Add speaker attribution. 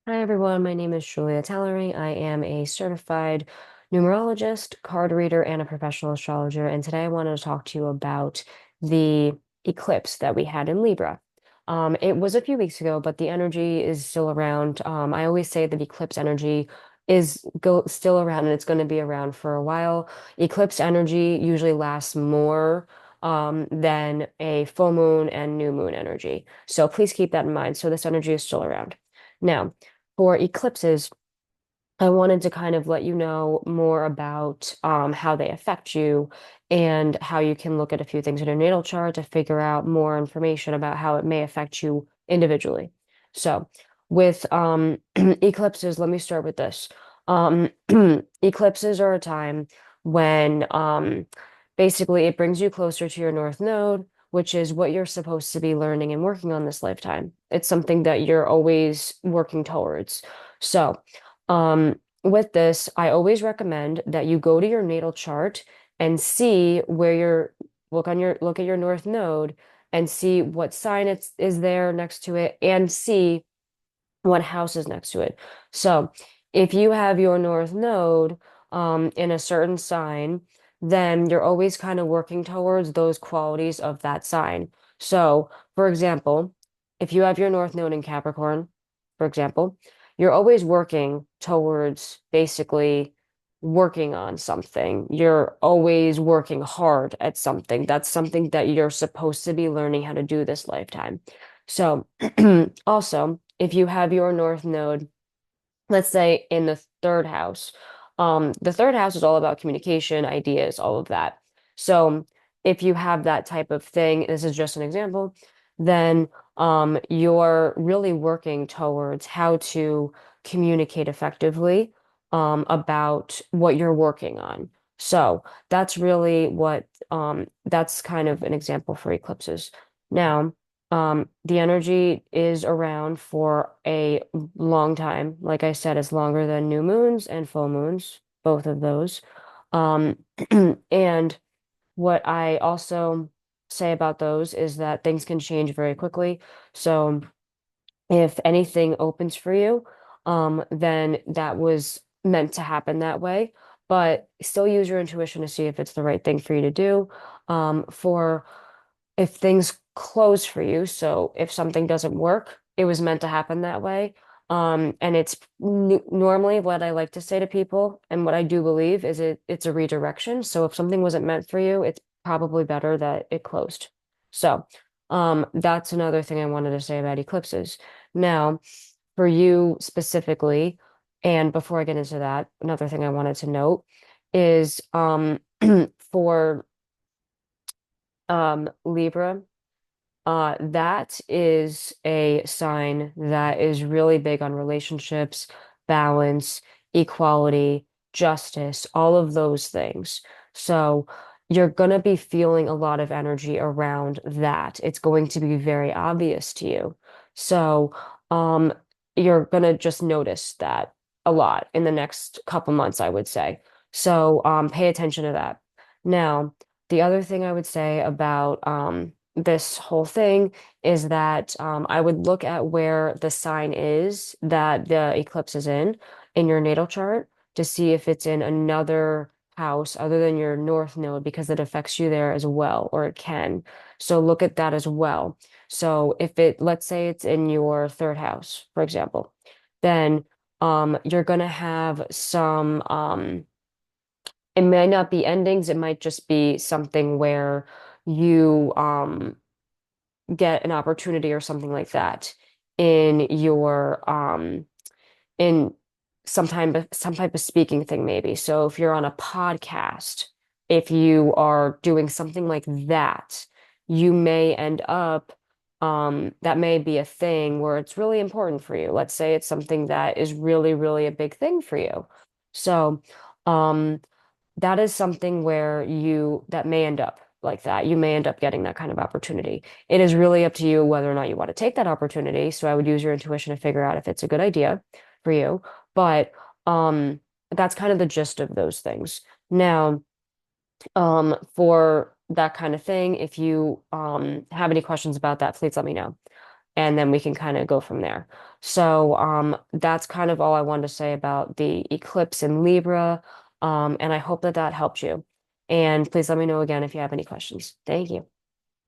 Speaker 1: Hi everyone, my name is Julia Tallering. I am a certified numerologist, card reader, and a professional astrologer. And today I wanted to talk to you about the eclipse that we had in Libra. It was a few weeks ago, but the energy is still around. I always say that eclipse energy is still around and it's going to be around for a while. Eclipse energy usually lasts more than a full moon and new moon energy. So please keep that in mind. So this energy is still around. Now, for eclipses, I wanted to kind of let you know more about how they affect you and how you can look at a few things in your natal chart to figure out more information about how it may affect you individually. So, with eclipses, let me start with this. Um, eclipses are a time when basically it brings you closer to your North Node, which is what you're supposed to be learning and working on this lifetime. It's something that you're always working towards. So, with this, I always recommend that you go to your natal chart and see where your look at your North Node and see what sign is there next to it and see what house is next to it. So if you have your North Node in a certain sign, then you're always kind of working towards those qualities of that sign. So, for example, if you have your North Node in Capricorn, for example, you're always working towards basically working on something. You're always working hard at something. That's something that you're supposed to be learning how to do this lifetime. So, also, if you have your North Node, let's say in the third house, the third house is all about communication, ideas, all of that. So, if you have that type of thing, this is just an example, then you're really working towards how to communicate effectively about what you're working on. So, that's really what that's kind of an example for eclipses. Now, the energy is around for a long time. Like I said, it's longer than new moons and full moons, both of those. Um, and what I also say about those is that things can change very quickly. So if anything opens for you, then that was meant to happen that way. But still use your intuition to see if it's the right thing for you to do. For if things close for you, so if something doesn't work, it was meant to happen that way. And it's n normally what I like to say to people, and what I do believe is it's a redirection. So if something wasn't meant for you, it's probably better that it closed. So, that's another thing I wanted to say about eclipses. Now, for you specifically, and before I get into that, another thing I wanted to note is for Libra. That is a sign that is really big on relationships, balance, equality, justice, all of those things. So you're going to be feeling a lot of energy around that. It's going to be very obvious to you. So, um, you're going to just notice that a lot in the next couple months, I would say. So, pay attention to that. Now, the other thing I would say about, this whole thing is that I would look at where the sign is that the eclipse is in your natal chart to see if it's in another house other than your north node because it affects you there as well, or it can. So look at that as well. So if let's say it's in your third house, for example, then you're gonna have some it may not be endings, it might just be something where you get an opportunity or something like that in your in some type of speaking thing maybe. So if you're on a podcast, if you are doing something like that, you may end up that may be a thing where it's really important for you. Let's say it's something that is really, really a big thing for you. So um that is something where that may end up like that. You may end up getting that kind of opportunity. It is really up to you whether or not you want to take that opportunity. So I would use your intuition to figure out if it's a good idea for you. But that's kind of the gist of those things. Now, for that kind of thing, if you have any questions about that, please let me know. and then we can kind of go from there. So that's kind of all I wanted to say about the eclipse in Libra. And I hope that that helped you. And please let me know again if you have any questions. Thank you.